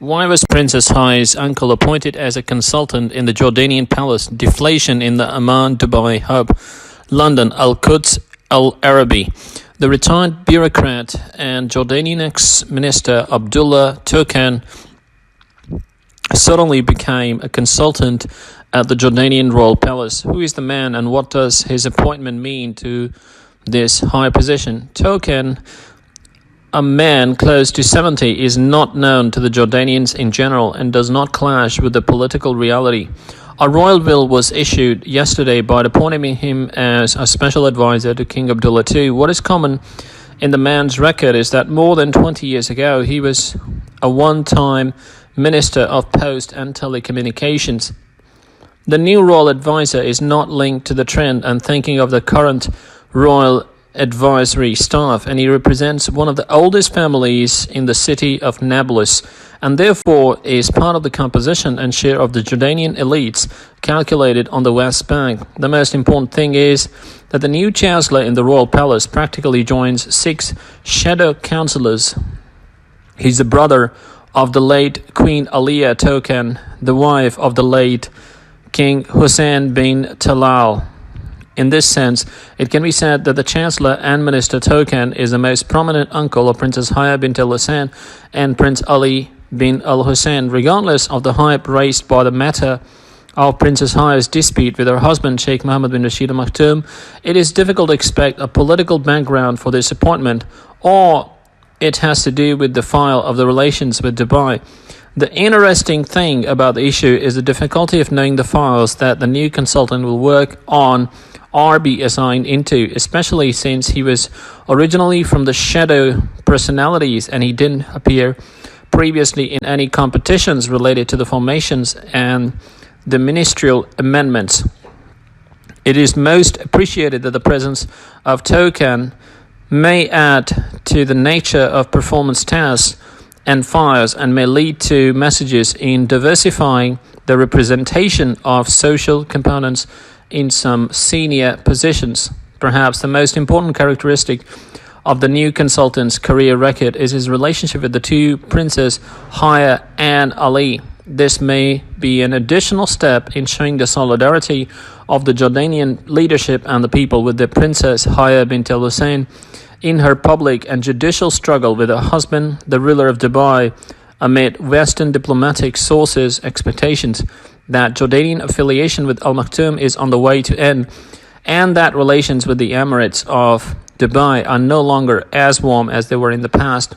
Why was Princess Haya's uncle appointed as a consultant in the Jordanian palace? Deflation in the Amman-Dubai hub. London, Al-Quds Al-Arabi. The retired bureaucrat and Jordanian ex-minister Abdullah Toukan suddenly became a consultant at the Jordanian royal palace. Who is the man and what does his appointment mean to this high position? Toukan, a man close to 70, is not known to the Jordanians in general and does not clash with the political reality. A royal will was issued yesterday by appointing him as a special advisor to King Abdullah II. What is common in the man's record is that more than 20 years ago he was a one-time Minister of Post and Telecommunications. The new royal advisor is not linked to the trend and thinking of the current royal advisory staff, and he represents one of the oldest families in the city of Nablus and therefore is part of the composition and share of the Jordanian elites calculated on the West Bank. The most important thing is that the new chancellor in the royal palace practically joins 6 shadow councillors. He's the brother of the late Queen Abdullah Toukan, the wife of the late King Hussein bin Talal. In this sense, it can be said that the Chancellor and Minister Toukan is the most prominent uncle of Princess Haya bint Al-Hussein and Prince Ali bin Al-Hussein. Regardless of the hype raised by the matter of Princess Haya's dispute with her husband Sheikh Mohammed bin Rashid Al Maktoum, it is difficult to expect a political background for this appointment, or it has to do with the file of the relations with Dubai. The interesting thing about the issue is the difficulty of knowing the files that the new consultant will work on or be assigned into, especially since he was originally from the shadow personalities and he didn't appear previously in any competitions related to the formations and the ministerial amendments. It is most appreciated that the presence of Toukan may add to the nature of performance tasks and files and may lead to messages in diversifying the representation of social components in some senior positions. Perhaps the most important characteristic of the new consultant's career record is his relationship with the two Princess Haya and Ali. This may be an additional step in showing the solidarity of the Jordanian leadership and the people with the Princess Haya bint Al-Hussein in her public and judicial struggle with her husband, the ruler of Dubai, amid Western diplomatic sources' expectations that Jordanian affiliation with Al Maktoum is on the way to end and that relations with the Emirates of Dubai are no longer as warm as they were in the past.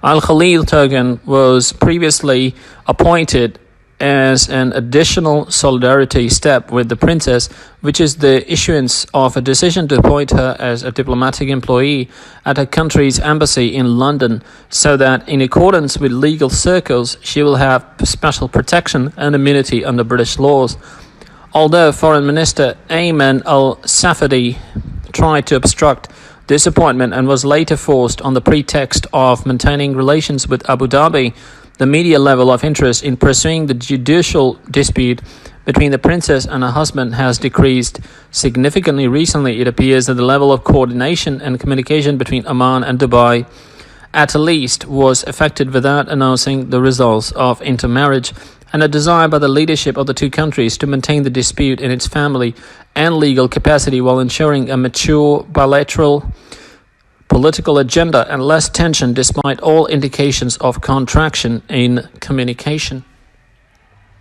Al-Khalil Toukan was previously appointed as an additional solidarity step with the princess, which is the issuance of a decision to appoint her as a diplomatic employee at her country's embassy in London, so that in accordance with legal circles she will have special protection and immunity under British laws. Although Foreign Minister Ayman al-Safadi tried to obstruct this appointment and was later forced on the pretext of maintaining relations with Abu Dhabi, the media level of interest in pursuing the judicial dispute between the princess and her husband has decreased significantly recently. It appears that the level of coordination and communication between Amman and Dubai at least was affected without announcing the results of intermarriage, and a desire by the leadership of the two countries to maintain the dispute in its family and legal capacity while ensuring a mature bilateral political agenda and less tension despite all indications of contraction in communication.